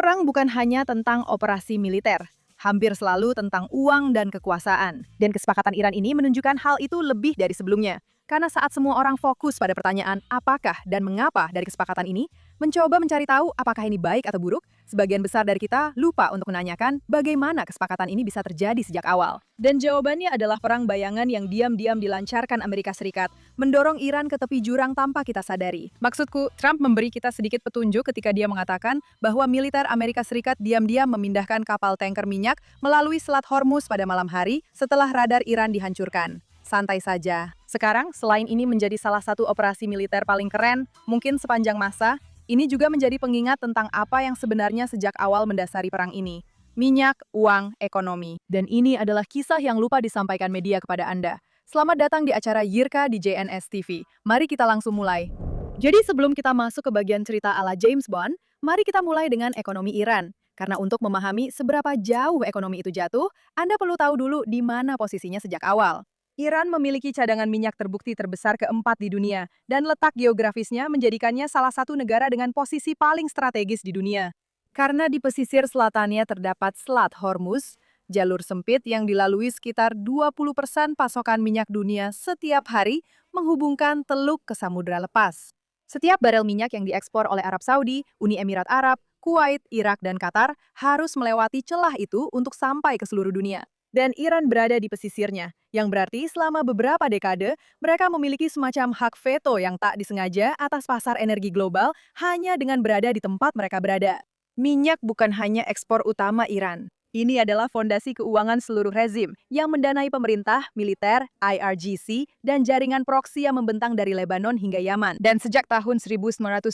Perang bukan hanya tentang operasi militer, hampir selalu tentang uang dan kekuasaan. Dan kesepakatan Iran ini menunjukkan hal itu lebih dari sebelumnya. Karena saat semua orang fokus pada pertanyaan apakah dan mengapa dari kesepakatan ini, mencoba mencari tahu apakah ini baik atau buruk, sebagian besar dari kita lupa untuk menanyakan bagaimana kesepakatan ini bisa terjadi sejak awal. Dan jawabannya adalah perang bayangan yang diam-diam dilancarkan Amerika Serikat, mendorong Iran ke tepi jurang tanpa kita sadari. Maksudku, Trump memberi kita sedikit petunjuk ketika dia mengatakan bahwa militer Amerika Serikat diam-diam memindahkan kapal tanker minyak melalui Selat Hormuz pada malam hari setelah radar Iran dihancurkan. Santai saja. Sekarang, selain ini menjadi salah satu operasi militer paling keren, mungkin sepanjang masa, ini juga menjadi pengingat tentang apa yang sebenarnya sejak awal mendasari perang ini. Minyak, uang, ekonomi. Dan ini adalah kisah yang lupa disampaikan media kepada Anda. Selamat datang di acara Yirka di JNS TV. Mari kita langsung mulai. Jadi sebelum kita masuk ke bagian cerita ala James Bond, mari kita mulai dengan ekonomi Iran. Karena untuk memahami seberapa jauh ekonomi itu jatuh, Anda perlu tahu dulu di mana posisinya sejak awal. Iran memiliki cadangan minyak terbukti terbesar keempat di dunia, dan letak geografisnya menjadikannya salah satu negara dengan posisi paling strategis di dunia. Karena di pesisir selatannya terdapat Selat Hormuz, jalur sempit yang dilalui sekitar 20% pasokan minyak dunia setiap hari menghubungkan Teluk ke Samudra Lepas. Setiap barel minyak yang diekspor oleh Arab Saudi, Uni Emirat Arab, Kuwait, Irak, dan Qatar harus melewati celah itu untuk sampai ke seluruh dunia. Dan Iran berada di pesisirnya, yang berarti selama beberapa dekade, mereka memiliki semacam hak veto yang tak disengaja atas pasar energi global hanya dengan berada di tempat mereka berada. Minyak bukan hanya ekspor utama Iran. Ini adalah fondasi keuangan seluruh rezim yang mendanai pemerintah, militer, IRGC, dan jaringan proksi yang membentang dari Lebanon hingga Yaman. Dan sejak tahun 1979,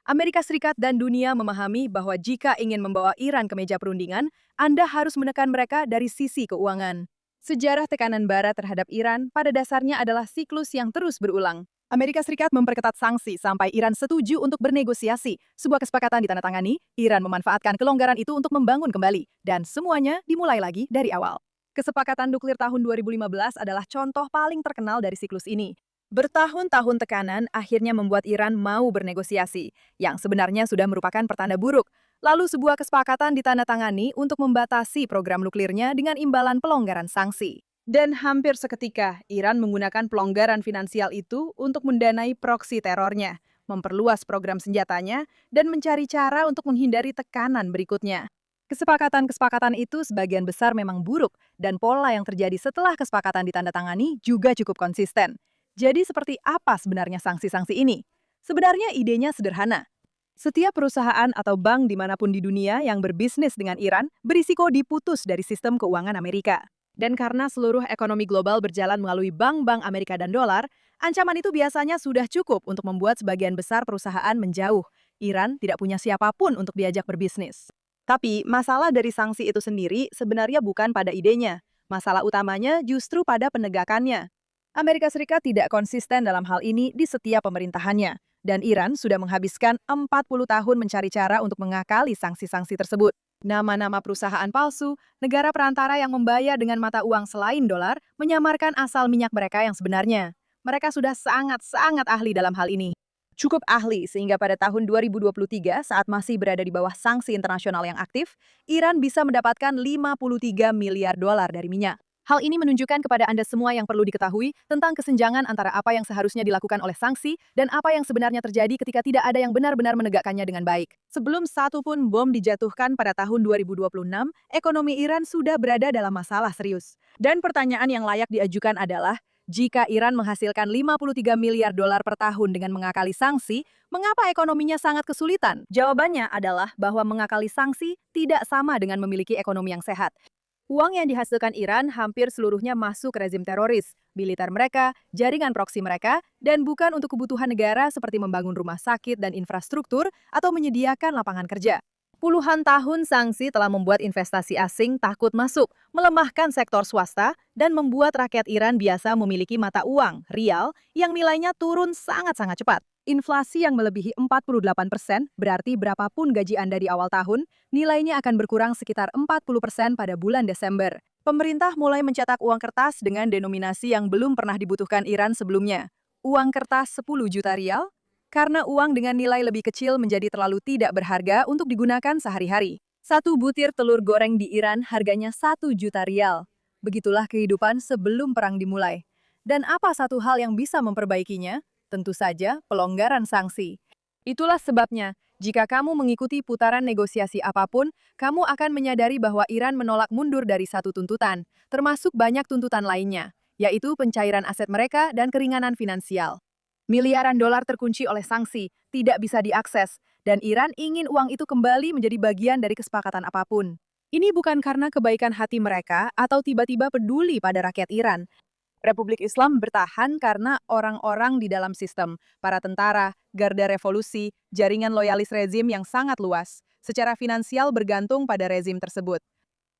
Amerika Serikat dan dunia memahami bahwa jika ingin membawa Iran ke meja perundingan, Anda harus menekan mereka dari sisi keuangan. Sejarah tekanan Barat terhadap Iran pada dasarnya adalah siklus yang terus berulang. Amerika Serikat memperketat sanksi sampai Iran setuju untuk bernegosiasi. Sebuah kesepakatan ditandatangani, Iran memanfaatkan kelonggaran itu untuk membangun kembali. Dan semuanya dimulai lagi dari awal. Kesepakatan nuklir tahun 2015 adalah contoh paling terkenal dari siklus ini. Bertahun-tahun tekanan akhirnya membuat Iran mau bernegosiasi, yang sebenarnya sudah merupakan pertanda buruk. Lalu sebuah kesepakatan ditandatangani untuk membatasi program nuklirnya dengan imbalan pelonggaran sanksi. Dan hampir seketika, Iran menggunakan pelonggaran finansial itu untuk mendanai proksi terornya, memperluas program senjatanya, dan mencari cara untuk menghindari tekanan berikutnya. Kesepakatan-kesepakatan itu sebagian besar memang buruk, dan pola yang terjadi setelah kesepakatan ditandatangani juga cukup konsisten. Jadi seperti apa sebenarnya sanksi-sanksi ini? Sebenarnya idenya sederhana. Setiap perusahaan atau bank dimanapun di dunia yang berbisnis dengan Iran berisiko diputus dari sistem keuangan Amerika. Dan karena seluruh ekonomi global berjalan melalui bank-bank Amerika dan dolar, ancaman itu biasanya sudah cukup untuk membuat sebagian besar perusahaan menjauh. Iran tidak punya siapapun untuk diajak berbisnis. Tapi masalah dari sanksi itu sendiri sebenarnya bukan pada idenya. Masalah utamanya justru pada penegakannya. Amerika Serikat tidak konsisten dalam hal ini di setiap pemerintahannya. Dan Iran sudah menghabiskan 40 tahun mencari cara untuk mengakali sanksi-sanksi tersebut. Nama-nama perusahaan palsu, negara perantara yang membayar dengan mata uang selain dolar, menyamarkan asal minyak mereka yang sebenarnya. Mereka sudah sangat-sangat ahli dalam hal ini. Cukup ahli sehingga pada tahun 2023 saat masih berada di bawah sanksi internasional yang aktif, Iran bisa mendapatkan 53 miliar dolar dari minyak. Hal ini menunjukkan kepada Anda semua yang perlu diketahui tentang kesenjangan antara apa yang seharusnya dilakukan oleh sanksi dan apa yang sebenarnya terjadi ketika tidak ada yang benar-benar menegakkannya dengan baik. Sebelum satu pun bom dijatuhkan pada tahun 2026, ekonomi Iran sudah berada dalam masalah serius. Dan pertanyaan yang layak diajukan adalah, jika Iran menghasilkan 53 miliar dolar per tahun dengan mengakali sanksi, mengapa ekonominya sangat kesulitan? Jawabannya adalah bahwa mengakali sanksi tidak sama dengan memiliki ekonomi yang sehat. Uang yang dihasilkan Iran hampir seluruhnya masuk ke rezim teroris, militer mereka, jaringan proksi mereka, dan bukan untuk kebutuhan negara seperti membangun rumah sakit dan infrastruktur atau menyediakan lapangan kerja. Puluhan tahun sanksi telah membuat investasi asing takut masuk, melemahkan sektor swasta, dan membuat rakyat Iran biasa memiliki mata uang, rial, yang nilainya turun sangat-sangat cepat. Inflasi yang melebihi 48%, berarti berapapun gaji Anda di awal tahun, nilainya akan berkurang sekitar 40% pada bulan Desember. Pemerintah mulai mencetak uang kertas dengan denominasi yang belum pernah dibutuhkan Iran sebelumnya. Uang kertas 10 juta rial, karena uang dengan nilai lebih kecil menjadi terlalu tidak berharga untuk digunakan sehari-hari. Satu butir telur goreng di Iran harganya 1 juta rial. Begitulah kehidupan sebelum perang dimulai. Dan apa satu hal yang bisa memperbaikinya? Tentu saja pelonggaran sanksi. Itulah sebabnya, jika kamu mengikuti putaran negosiasi apapun, kamu akan menyadari bahwa Iran menolak mundur dari satu tuntutan, termasuk banyak tuntutan lainnya, yaitu pencairan aset mereka dan keringanan finansial. Miliaran dolar terkunci oleh sanksi, tidak bisa diakses, dan Iran ingin uang itu kembali menjadi bagian dari kesepakatan apapun. Ini bukan karena kebaikan hati mereka atau tiba-tiba peduli pada rakyat Iran. Republik Islam bertahan karena orang-orang di dalam sistem, para tentara, garda revolusi, jaringan loyalis rezim yang sangat luas, secara finansial bergantung pada rezim tersebut.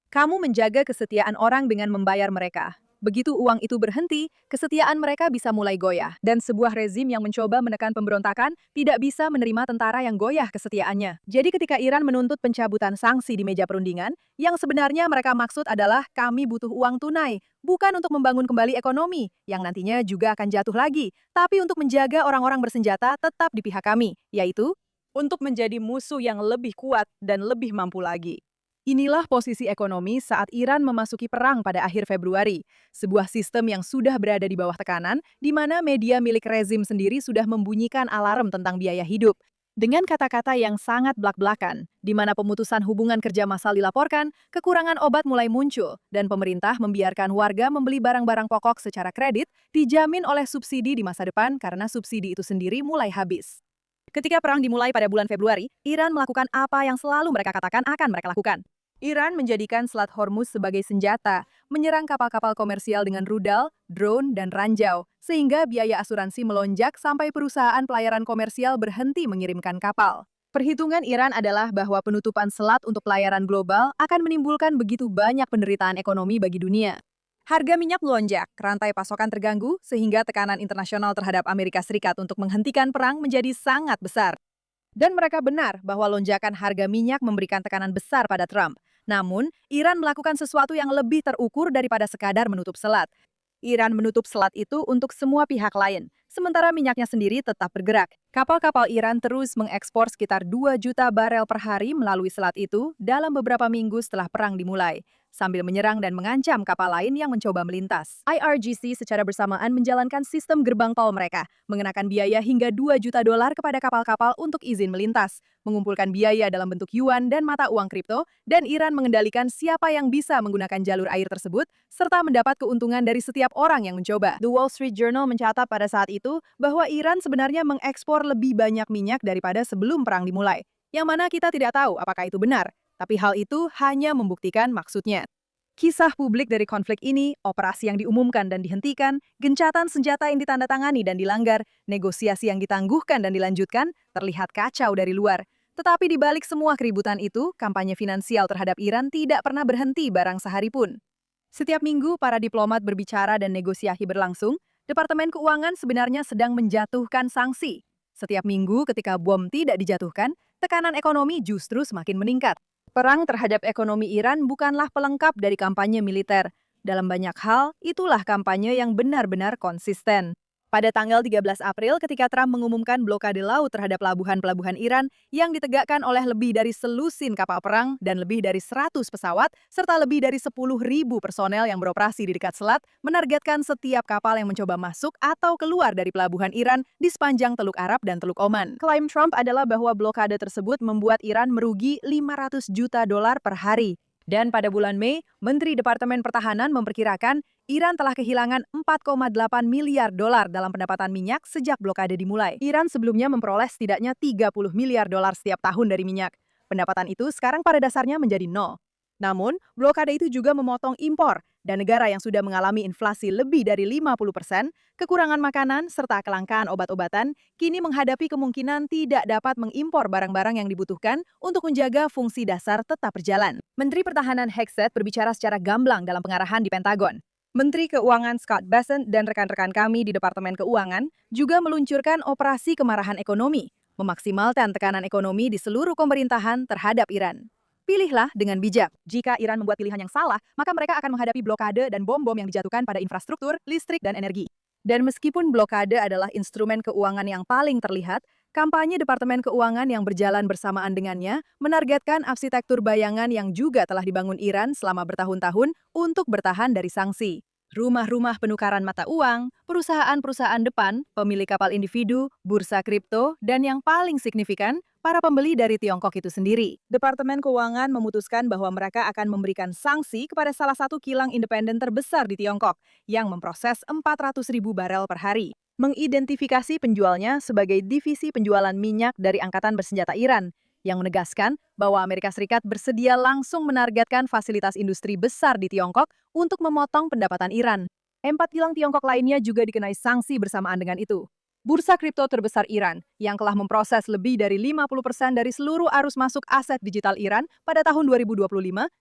Kamu menjaga kesetiaan orang dengan membayar mereka. Begitu uang itu berhenti, kesetiaan mereka bisa mulai goyah. Dan sebuah rezim yang mencoba menekan pemberontakan tidak bisa menerima tentara yang goyah kesetiaannya. Jadi ketika Iran menuntut pencabutan sanksi di meja perundingan, yang sebenarnya mereka maksud adalah kami butuh uang tunai, bukan untuk membangun kembali ekonomi, yang nantinya juga akan jatuh lagi, tapi untuk menjaga orang-orang bersenjata tetap di pihak kami, yaitu untuk menjadi musuh yang lebih kuat dan lebih mampu lagi. Inilah posisi ekonomi saat Iran memasuki perang pada akhir Februari, sebuah sistem yang sudah berada di bawah tekanan, di mana media milik rezim sendiri sudah membunyikan alarm tentang biaya hidup. Dengan kata-kata yang sangat blak-blakan, di mana pemutusan hubungan kerja massal dilaporkan, kekurangan obat mulai muncul, dan pemerintah membiarkan warga membeli barang-barang pokok secara kredit, dijamin oleh subsidi di masa depan karena subsidi itu sendiri mulai habis. Ketika perang dimulai pada bulan Februari, Iran melakukan apa yang selalu mereka katakan akan mereka lakukan. Iran menjadikan Selat Hormuz sebagai senjata, menyerang kapal-kapal komersial dengan rudal, drone, dan ranjau, sehingga biaya asuransi melonjak sampai perusahaan pelayaran komersial berhenti mengirimkan kapal. Perhitungan Iran adalah bahwa penutupan selat untuk pelayaran global akan menimbulkan begitu banyak penderitaan ekonomi bagi dunia. Harga minyak melonjak, rantai pasokan terganggu, sehingga tekanan internasional terhadap Amerika Serikat untuk menghentikan perang menjadi sangat besar. Dan mereka benar bahwa lonjakan harga minyak memberikan tekanan besar pada Trump. Namun, Iran melakukan sesuatu yang lebih terukur daripada sekadar menutup selat. Iran menutup selat itu untuk semua pihak lain, sementara minyaknya sendiri tetap bergerak. Kapal-kapal Iran terus mengekspor sekitar 2 juta barel per hari melalui selat itu dalam beberapa minggu setelah perang dimulai, sambil menyerang dan mengancam kapal lain yang mencoba melintas. IRGC secara bersamaan menjalankan sistem gerbang tol mereka, mengenakan biaya hingga 2 juta dolar kepada kapal-kapal untuk izin melintas, mengumpulkan biaya dalam bentuk yuan dan mata uang kripto, dan Iran mengendalikan siapa yang bisa menggunakan jalur air tersebut, serta mendapat keuntungan dari setiap orang yang mencoba. The Wall Street Journal mencatat pada saat itu bahwa Iran sebenarnya mengekspor lebih banyak minyak daripada sebelum perang dimulai, yang mana kita tidak tahu apakah itu benar. Tapi hal itu hanya membuktikan maksudnya. Kisah publik dari konflik ini, operasi yang diumumkan dan dihentikan, gencatan senjata yang ditandatangani dan dilanggar, negosiasi yang ditangguhkan dan dilanjutkan, terlihat kacau dari luar. Tetapi di balik semua keributan itu, kampanye finansial terhadap Iran tidak pernah berhenti barang sehari pun. Setiap minggu, para diplomat berbicara dan negosiasi berlangsung, Departemen Keuangan sebenarnya sedang menjatuhkan sanksi. Setiap minggu ketika bom tidak dijatuhkan, tekanan ekonomi justru semakin meningkat. Perang terhadap ekonomi Iran bukanlah pelengkap dari kampanye militer. Dalam banyak hal, itulah kampanye yang benar-benar konsisten. Pada tanggal 13 April ketika Trump mengumumkan blokade laut terhadap pelabuhan-pelabuhan Iran yang ditegakkan oleh lebih dari selusin kapal perang dan lebih dari 100 pesawat, serta lebih dari 10.000 personel yang beroperasi di dekat selat, menargetkan setiap kapal yang mencoba masuk atau keluar dari pelabuhan Iran di sepanjang Teluk Arab dan Teluk Oman. Klaim Trump adalah bahwa blokade tersebut membuat Iran merugi 500 juta dolar per hari. Dan pada bulan Mei, Menteri Departemen Pertahanan memperkirakan Iran telah kehilangan 4,8 miliar dolar dalam pendapatan minyak sejak blokade dimulai. Iran sebelumnya memperoleh setidaknya 30 miliar dolar setiap tahun dari minyak. Pendapatan itu sekarang pada dasarnya menjadi nol. Namun, blokade itu juga memotong impor, dan negara yang sudah mengalami inflasi lebih dari 50%, kekurangan makanan, serta kelangkaan obat-obatan, kini menghadapi kemungkinan tidak dapat mengimpor barang-barang yang dibutuhkan untuk menjaga fungsi dasar tetap berjalan. Menteri Pertahanan Hegseth berbicara secara gamblang dalam pengarahan di Pentagon. Menteri Keuangan Scott Bessent dan rekan-rekan kami di Departemen Keuangan juga meluncurkan operasi kemarahan ekonomi, memaksimalkan tekanan ekonomi di seluruh pemerintahan terhadap Iran. Pilihlah dengan bijak. Jika Iran membuat pilihan yang salah, maka mereka akan menghadapi blokade dan bom-bom yang dijatuhkan pada infrastruktur, listrik, dan energi. Dan meskipun blokade adalah instrumen keuangan yang paling terlihat, Kampanye Departemen Keuangan yang berjalan bersamaan dengannya menargetkan arsitektur bayangan yang juga telah dibangun Iran selama bertahun-tahun untuk bertahan dari sanksi. Rumah-rumah penukaran mata uang, perusahaan-perusahaan depan, pemilik kapal individu, bursa kripto, dan yang paling signifikan, para pembeli dari Tiongkok itu sendiri. Departemen Keuangan memutuskan bahwa mereka akan memberikan sanksi kepada salah satu kilang independen terbesar di Tiongkok yang memproses 400.000 barel per hari. Mengidentifikasi penjualnya sebagai divisi penjualan minyak dari Angkatan Bersenjata Iran, yang menegaskan bahwa Amerika Serikat bersedia langsung menargetkan fasilitas industri besar di Tiongkok untuk memotong pendapatan Iran. 4 kilang Tiongkok lainnya juga dikenai sanksi bersamaan dengan itu. Bursa kripto terbesar Iran, yang telah memproses lebih dari 50% dari seluruh arus masuk aset digital Iran pada tahun 2025,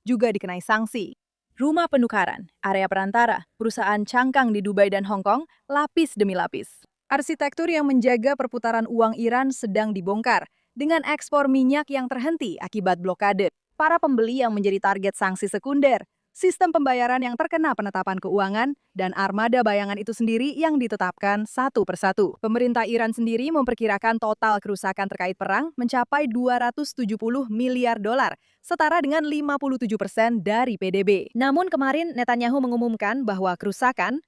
juga dikenai sanksi. Rumah penukaran, area perantara, perusahaan cangkang di Dubai dan Hong Kong, lapis demi lapis. Arsitektur yang menjaga perputaran uang Iran sedang dibongkar, dengan ekspor minyak yang terhenti akibat blokade. Para pembeli yang menjadi target sanksi sekunder, sistem pembayaran yang terkena penetapan keuangan, dan armada bayangan itu sendiri yang ditetapkan satu persatu. Pemerintah Iran sendiri memperkirakan total kerusakan terkait perang mencapai 270 miliar dolar, setara dengan 57% dari PDB. Namun kemarin Netanyahu mengumumkan bahwa kerusakan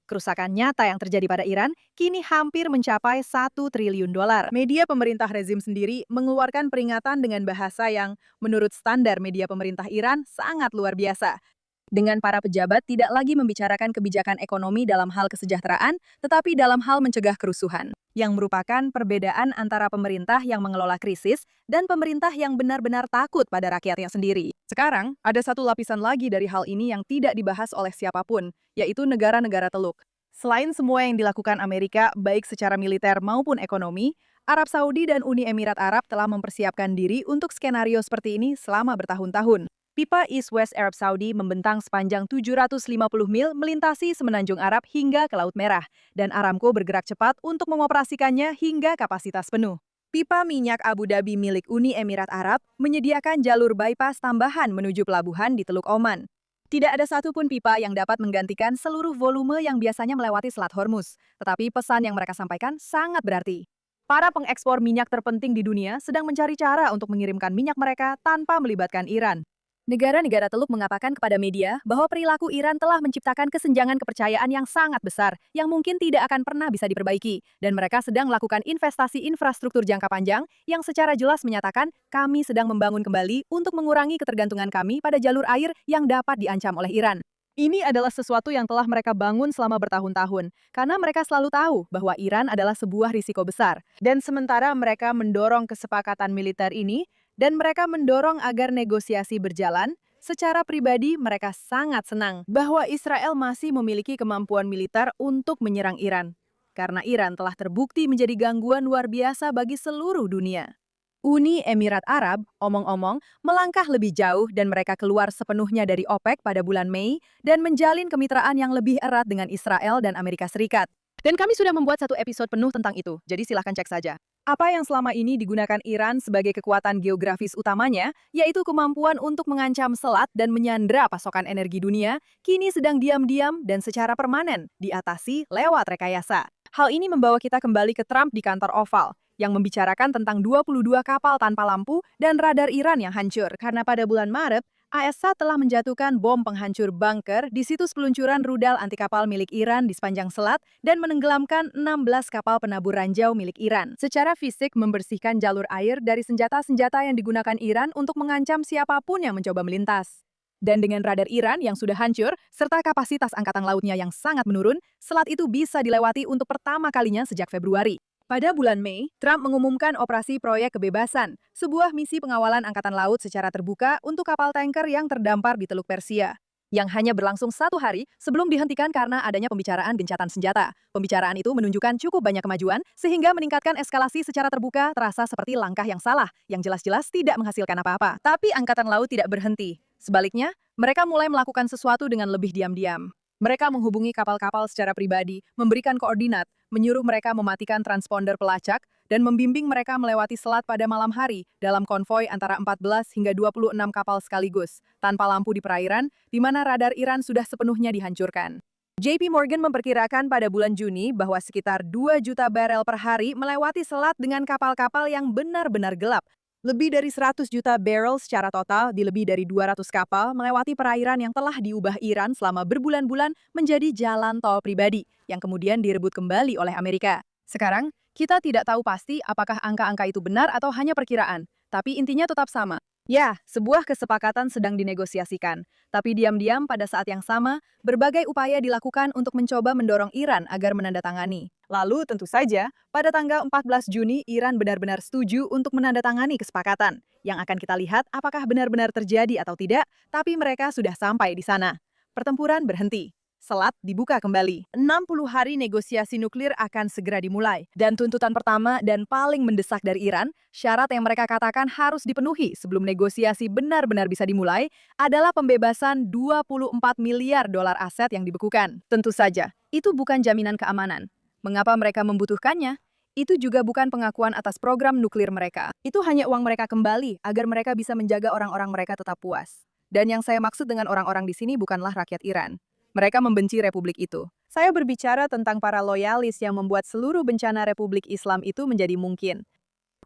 nyata yang terjadi pada Iran kini hampir mencapai 1 triliun dolar. Media pemerintah rezim sendiri mengeluarkan peringatan dengan bahasa yang menurut standar media pemerintah Iran sangat luar biasa. Dengan para pejabat tidak lagi membicarakan kebijakan ekonomi dalam hal kesejahteraan, tetapi dalam hal mencegah kerusuhan, yang merupakan perbedaan antara pemerintah yang mengelola krisis dan pemerintah yang benar-benar takut pada rakyatnya sendiri. Sekarang, ada satu lapisan lagi dari hal ini yang tidak dibahas oleh siapapun, yaitu negara-negara Teluk. Selain semua yang dilakukan Amerika, baik secara militer maupun ekonomi, Arab Saudi dan Uni Emirat Arab telah mempersiapkan diri untuk skenario seperti ini selama bertahun-tahun. Pipa East-West Arab Saudi membentang sepanjang 750 mil melintasi Semenanjung Arab hingga ke Laut Merah, dan Aramco bergerak cepat untuk mengoperasikannya hingga kapasitas penuh. Pipa minyak Abu Dhabi milik Uni Emirat Arab menyediakan jalur bypass tambahan menuju pelabuhan di Teluk Oman. Tidak ada satupun pipa yang dapat menggantikan seluruh volume yang biasanya melewati Selat Hormuz, tetapi pesan yang mereka sampaikan sangat berarti. Para pengekspor minyak terpenting di dunia sedang mencari cara untuk mengirimkan minyak mereka tanpa melibatkan Iran. Negara-negara Teluk mengatakan kepada media bahwa perilaku Iran telah menciptakan kesenjangan kepercayaan yang sangat besar, yang mungkin tidak akan pernah bisa diperbaiki, dan mereka sedang melakukan investasi infrastruktur jangka panjang yang secara jelas menyatakan kami sedang membangun kembali untuk mengurangi ketergantungan kami pada jalur air yang dapat diancam oleh Iran. Ini adalah sesuatu yang telah mereka bangun selama bertahun-tahun, karena mereka selalu tahu bahwa Iran adalah sebuah risiko besar. Dan sementara mereka mendorong kesepakatan militer ini, dan mereka mendorong agar negosiasi berjalan, secara pribadi mereka sangat senang bahwa Israel masih memiliki kemampuan militer untuk menyerang Iran. Karena Iran telah terbukti menjadi gangguan luar biasa bagi seluruh dunia. Uni Emirat Arab, omong-omong, melangkah lebih jauh dan mereka keluar sepenuhnya dari OPEC pada bulan Mei dan menjalin kemitraan yang lebih erat dengan Israel dan Amerika Serikat. Dan kami sudah membuat satu episode penuh tentang itu, jadi silahkan cek saja. Apa yang selama ini digunakan Iran sebagai kekuatan geografis utamanya, yaitu kemampuan untuk mengancam selat dan menyandra pasokan energi dunia, kini sedang diam-diam dan secara permanen diatasi lewat rekayasa. Hal ini membawa kita kembali ke Trump di kantor Oval, yang membicarakan tentang 22 kapal tanpa lampu dan radar Iran yang hancur. Karena pada bulan Maret, ASA telah menjatuhkan bom penghancur bunker di situs peluncuran rudal anti kapal milik Iran di sepanjang selat dan menenggelamkan 16 kapal penabur ranjau milik Iran. Secara fisik membersihkan jalur air dari senjata-senjata yang digunakan Iran untuk mengancam siapapun yang mencoba melintas. Dan dengan radar Iran yang sudah hancur, serta kapasitas angkatan lautnya yang sangat menurun, selat itu bisa dilewati untuk pertama kalinya sejak Februari. Pada bulan Mei, Trump mengumumkan operasi Proyek Kebebasan, sebuah misi pengawalan angkatan laut secara terbuka untuk kapal tanker yang terdampar di Teluk Persia, yang hanya berlangsung 1 hari sebelum dihentikan karena adanya pembicaraan gencatan senjata. Pembicaraan itu menunjukkan cukup banyak kemajuan, sehingga meningkatkan eskalasi secara terbuka terasa seperti langkah yang salah, yang jelas-jelas tidak menghasilkan apa-apa. Tapi angkatan laut tidak berhenti. Sebaliknya, mereka mulai melakukan sesuatu dengan lebih diam-diam. Mereka menghubungi kapal-kapal secara pribadi, memberikan koordinat, menyuruh mereka mematikan transponder pelacak, dan membimbing mereka melewati selat pada malam hari dalam konvoi antara 14 hingga 26 kapal sekaligus, tanpa lampu di perairan, di mana radar Iran sudah sepenuhnya dihancurkan. JP Morgan memperkirakan pada bulan Juni bahwa sekitar 2 juta barel per hari melewati selat dengan kapal-kapal yang benar-benar gelap. Lebih dari 100 juta barrel secara total di lebih dari 200 kapal melewati perairan yang telah diubah Iran selama berbulan-bulan menjadi jalan tol pribadi yang kemudian direbut kembali oleh Amerika. Sekarang, kita tidak tahu pasti apakah angka-angka itu benar atau hanya perkiraan, tapi intinya tetap sama. Ya, sebuah kesepakatan sedang dinegosiasikan, tapi diam-diam pada saat yang sama, berbagai upaya dilakukan untuk mencoba mendorong Iran agar menandatangani. Lalu tentu saja, pada tanggal 14 Juni, Iran benar-benar setuju untuk menandatangani kesepakatan. Yang akan kita lihat apakah benar-benar terjadi atau tidak, tapi mereka sudah sampai di sana. Pertempuran berhenti. Selat dibuka kembali. 60 hari negosiasi nuklir akan segera dimulai. Dan tuntutan pertama dan paling mendesak dari Iran, syarat yang mereka katakan harus dipenuhi sebelum negosiasi benar-benar bisa dimulai, adalah pembebasan 24 miliar dolar aset yang dibekukan. Tentu saja, itu bukan jaminan keamanan. Mengapa mereka membutuhkannya? Itu juga bukan pengakuan atas program nuklir mereka. Itu hanya uang mereka kembali agar mereka bisa menjaga orang-orang mereka tetap puas. Dan yang saya maksud dengan orang-orang di sini bukanlah rakyat Iran. Mereka membenci republik itu. Saya berbicara tentang para loyalis yang membuat seluruh bencana Republik Islam itu menjadi mungkin.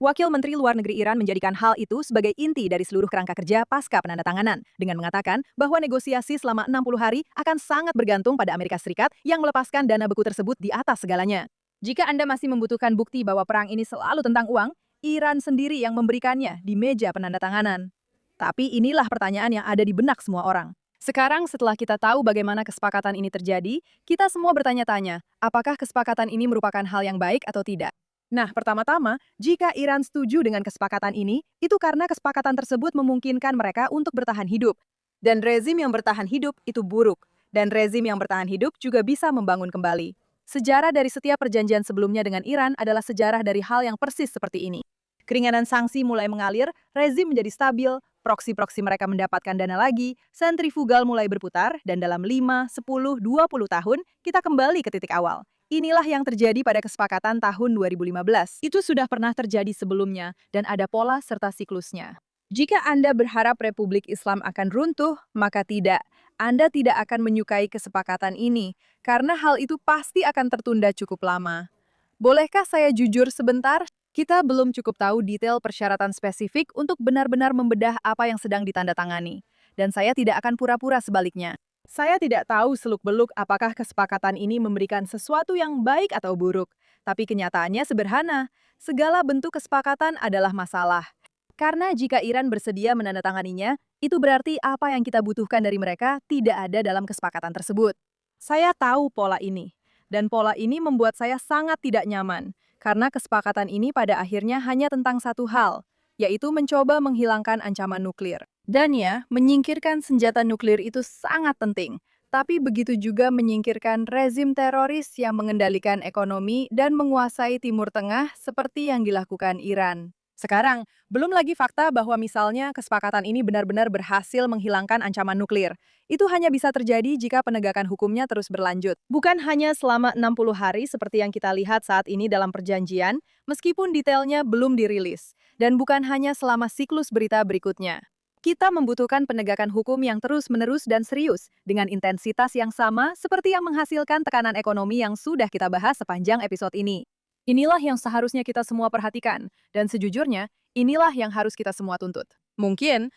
Wakil Menteri Luar Negeri Iran menjadikan hal itu sebagai inti dari seluruh kerangka kerja pasca penandatanganan, dengan mengatakan bahwa negosiasi selama 60 hari akan sangat bergantung pada Amerika Serikat yang melepaskan dana beku tersebut di atas segalanya. Jika Anda masih membutuhkan bukti bahwa perang ini selalu tentang uang, Iran sendiri yang memberikannya di meja penandatanganan. Tapi inilah pertanyaan yang ada di benak semua orang. Sekarang setelah kita tahu bagaimana kesepakatan ini terjadi, kita semua bertanya-tanya, apakah kesepakatan ini merupakan hal yang baik atau tidak? Nah, pertama-tama, jika Iran setuju dengan kesepakatan ini, itu karena kesepakatan tersebut memungkinkan mereka untuk bertahan hidup. Dan rezim yang bertahan hidup itu buruk. Dan rezim yang bertahan hidup juga bisa membangun kembali. Sejarah dari setiap perjanjian sebelumnya dengan Iran adalah sejarah dari hal yang persis seperti ini. Keringanan sanksi mulai mengalir, rezim menjadi stabil, proksi-proksi mereka mendapatkan dana lagi, sentrifugal mulai berputar, dan dalam 5, 10, 20 tahun, kita kembali ke titik awal. Inilah yang terjadi pada kesepakatan tahun 2015. Itu sudah pernah terjadi sebelumnya, dan ada pola serta siklusnya. Jika Anda berharap Republik Islam akan runtuh, maka tidak. Anda tidak akan menyukai kesepakatan ini, karena hal itu pasti akan tertunda cukup lama. Bolehkah saya jujur sebentar? Kita belum cukup tahu detail persyaratan spesifik untuk benar-benar membedah apa yang sedang ditandatangani. Dan saya tidak akan pura-pura sebaliknya. Saya tidak tahu seluk-beluk apakah kesepakatan ini memberikan sesuatu yang baik atau buruk. Tapi kenyataannya sederhana. Segala bentuk kesepakatan adalah masalah. Karena jika Iran bersedia menandatanganinya, itu berarti apa yang kita butuhkan dari mereka tidak ada dalam kesepakatan tersebut. Saya tahu pola ini. Dan pola ini membuat saya sangat tidak nyaman. Karena kesepakatan ini pada akhirnya hanya tentang satu hal, yaitu mencoba menghilangkan ancaman nuklir. Dan ya, menyingkirkan senjata nuklir itu sangat penting. Tapi begitu juga menyingkirkan rezim teroris yang mengendalikan ekonomi dan menguasai Timur Tengah seperti yang dilakukan Iran. Sekarang, belum lagi fakta bahwa misalnya kesepakatan ini benar-benar berhasil menghilangkan ancaman nuklir. Itu hanya bisa terjadi jika penegakan hukumnya terus berlanjut. Bukan hanya selama 60 hari seperti yang kita lihat saat ini dalam perjanjian, meskipun detailnya belum dirilis. Dan bukan hanya selama siklus berita berikutnya. Kita membutuhkan penegakan hukum yang terus-menerus dan serius, dengan intensitas yang sama seperti yang menghasilkan tekanan ekonomi yang sudah kita bahas sepanjang episode ini. Inilah yang seharusnya kita semua perhatikan, dan sejujurnya, inilah yang harus kita semua tuntut. Mungkin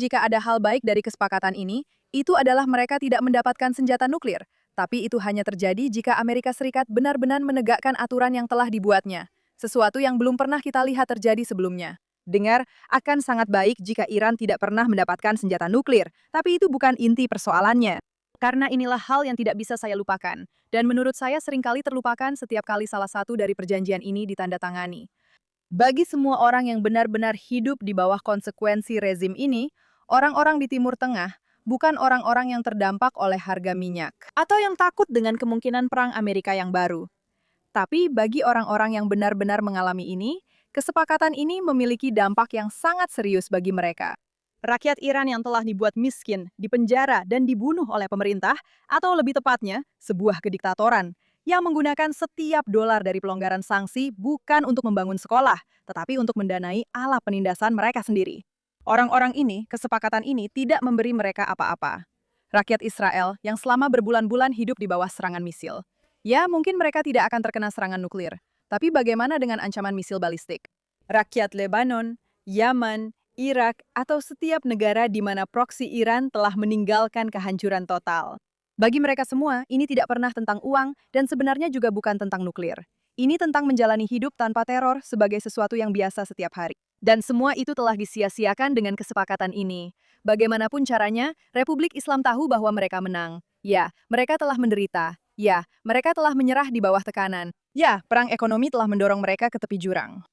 jika ada hal baik dari kesepakatan ini, itu adalah mereka tidak mendapatkan senjata nuklir, tapi itu hanya terjadi jika Amerika Serikat benar-benar menegakkan aturan yang telah dibuatnya, sesuatu yang belum pernah kita lihat terjadi sebelumnya. Dengar, akan sangat baik jika Iran tidak pernah mendapatkan senjata nuklir, tapi itu bukan inti persoalannya. Karena inilah hal yang tidak bisa saya lupakan, dan menurut saya seringkali terlupakan setiap kali salah satu dari perjanjian ini ditandatangani. Bagi semua orang yang benar-benar hidup di bawah konsekuensi rezim ini, orang-orang di Timur Tengah bukan orang-orang yang terdampak oleh harga minyak, atau yang takut dengan kemungkinan perang Amerika yang baru. Tapi bagi orang-orang yang benar-benar mengalami ini, kesepakatan ini memiliki dampak yang sangat serius bagi mereka. Rakyat Iran yang telah dibuat miskin, dipenjara, dan dibunuh oleh pemerintah, atau lebih tepatnya, sebuah kediktatoran, yang menggunakan setiap dolar dari pelonggaran sanksi bukan untuk membangun sekolah, tetapi untuk mendanai alat penindasan mereka sendiri. Orang-orang ini, kesepakatan ini tidak memberi mereka apa-apa. Rakyat Israel yang selama berbulan-bulan hidup di bawah serangan misil. Ya, mungkin mereka tidak akan terkena serangan nuklir. Tapi bagaimana dengan ancaman misil balistik? Rakyat Lebanon, Yaman, Irak, atau setiap negara di mana proksi Iran telah meninggalkan kehancuran total. Bagi mereka semua, ini tidak pernah tentang uang dan sebenarnya juga bukan tentang nuklir. Ini tentang menjalani hidup tanpa teror sebagai sesuatu yang biasa setiap hari. Dan semua itu telah disia-siakan dengan kesepakatan ini. Bagaimanapun caranya, Republik Islam tahu bahwa mereka menang. Ya, mereka telah menderita. Ya, mereka telah menyerah di bawah tekanan. Ya, perang ekonomi telah mendorong mereka ke tepi jurang.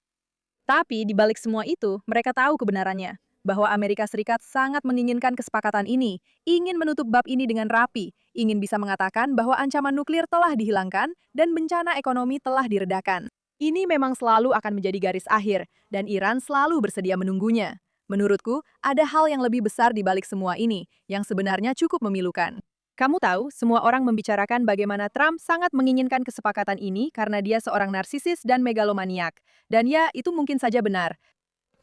Tapi di balik semua itu, mereka tahu kebenarannya, bahwa Amerika Serikat sangat menginginkan kesepakatan ini, ingin menutup bab ini dengan rapi, ingin bisa mengatakan bahwa ancaman nuklir telah dihilangkan dan bencana ekonomi telah diredakan. Ini memang selalu akan menjadi garis akhir, dan Iran selalu bersedia menunggunya. Menurutku, ada hal yang lebih besar di balik semua ini, yang sebenarnya cukup memilukan. Kamu tahu, semua orang membicarakan bagaimana Trump sangat menginginkan kesepakatan ini karena dia seorang narsisis dan megalomaniak. Dan ya, itu mungkin saja benar.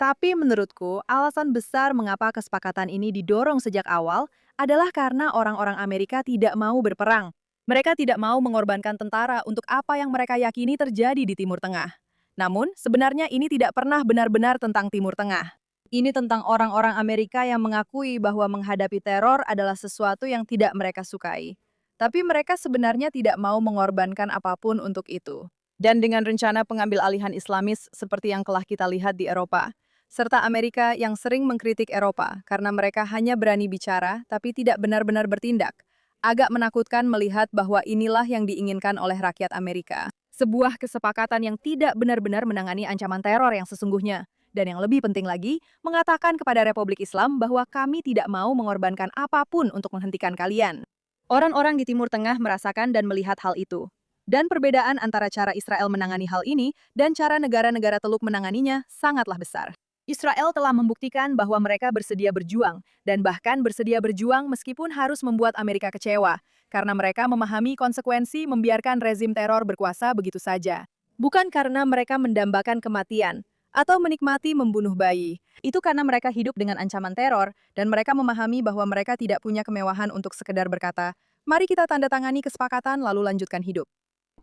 Tapi menurutku, alasan besar mengapa kesepakatan ini didorong sejak awal adalah karena orang-orang Amerika tidak mau berperang. Mereka tidak mau mengorbankan tentara untuk apa yang mereka yakini terjadi di Timur Tengah. Namun, sebenarnya ini tidak pernah benar-benar tentang Timur Tengah. Ini tentang orang-orang Amerika yang mengakui bahwa menghadapi teror adalah sesuatu yang tidak mereka sukai. Tapi mereka sebenarnya tidak mau mengorbankan apapun untuk itu. Dan dengan rencana pengambil alihan Islamis seperti yang telah kita lihat di Eropa, serta Amerika yang sering mengkritik Eropa karena mereka hanya berani bicara tapi tidak benar-benar bertindak, agak menakutkan melihat bahwa inilah yang diinginkan oleh rakyat Amerika. Sebuah kesepakatan yang tidak benar-benar menangani ancaman teror yang sesungguhnya. Dan yang lebih penting lagi, mengatakan kepada Republik Islam bahwa kami tidak mau mengorbankan apapun untuk menghentikan kalian. Orang-orang di Timur Tengah merasakan dan melihat hal itu. Dan perbedaan antara cara Israel menangani hal ini dan cara negara-negara Teluk menanganinya sangatlah besar. Israel telah membuktikan bahwa mereka bersedia berjuang, dan bahkan bersedia berjuang meskipun harus membuat Amerika kecewa, karena mereka memahami konsekuensi membiarkan rezim teror berkuasa begitu saja. Bukan karena mereka mendambakan kematian, atau menikmati membunuh bayi. Itu karena mereka hidup dengan ancaman teror, dan mereka memahami bahwa mereka tidak punya kemewahan untuk sekedar berkata, mari kita tanda tangani kesepakatan lalu lanjutkan hidup.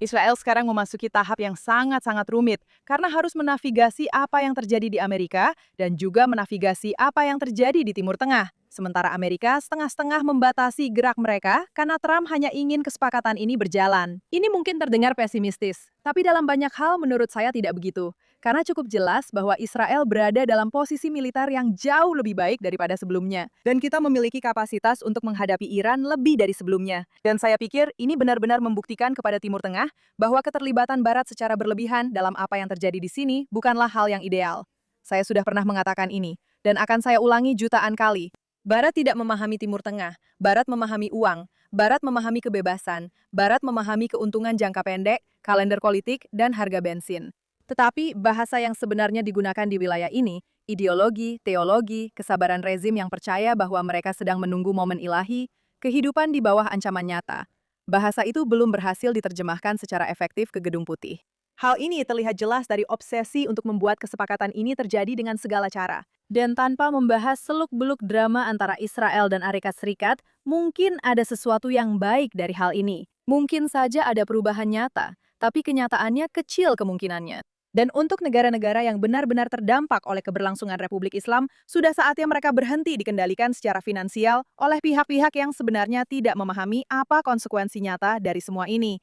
Israel sekarang memasuki tahap yang sangat-sangat rumit, karena harus menavigasi apa yang terjadi di Amerika, dan juga menavigasi apa yang terjadi di Timur Tengah. Sementara Amerika setengah-setengah membatasi gerak mereka karena Trump hanya ingin kesepakatan ini berjalan. Ini mungkin terdengar pesimistis, tapi dalam banyak hal menurut saya tidak begitu. Karena cukup jelas bahwa Israel berada dalam posisi militer yang jauh lebih baik daripada sebelumnya. Dan kita memiliki kapasitas untuk menghadapi Iran lebih dari sebelumnya. Dan saya pikir ini benar-benar membuktikan kepada Timur Tengah bahwa keterlibatan Barat secara berlebihan dalam apa yang terjadi di sini bukanlah hal yang ideal. Saya sudah pernah mengatakan ini, dan akan saya ulangi jutaan kali. Barat tidak memahami Timur Tengah, Barat memahami uang, Barat memahami kebebasan, Barat memahami keuntungan jangka pendek, kalender politik, dan harga bensin. Tetapi bahasa yang sebenarnya digunakan di wilayah ini, ideologi, teologi, kesabaran rezim yang percaya bahwa mereka sedang menunggu momen ilahi, kehidupan di bawah ancaman nyata. Bahasa itu belum berhasil diterjemahkan secara efektif ke Gedung Putih. Hal ini terlihat jelas dari obsesi untuk membuat kesepakatan ini terjadi dengan segala cara. Dan tanpa membahas seluk-beluk drama antara Israel dan Amerika Serikat, mungkin ada sesuatu yang baik dari hal ini. Mungkin saja ada perubahan nyata, tapi kenyataannya kecil kemungkinannya. Dan untuk negara-negara yang benar-benar terdampak oleh keberlangsungan Republik Islam, sudah saatnya mereka berhenti dikendalikan secara finansial oleh pihak-pihak yang sebenarnya tidak memahami apa konsekuensi nyata dari semua ini.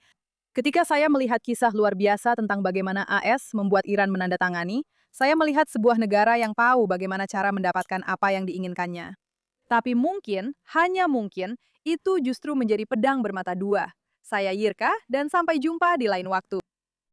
Ketika saya melihat kisah luar biasa tentang bagaimana AS membuat Iran menandatangani, saya melihat sebuah negara yang tahu bagaimana cara mendapatkan apa yang diinginkannya. Tapi mungkin, hanya mungkin, itu justru menjadi pedang bermata dua. Saya Yirka, dan sampai jumpa di lain waktu.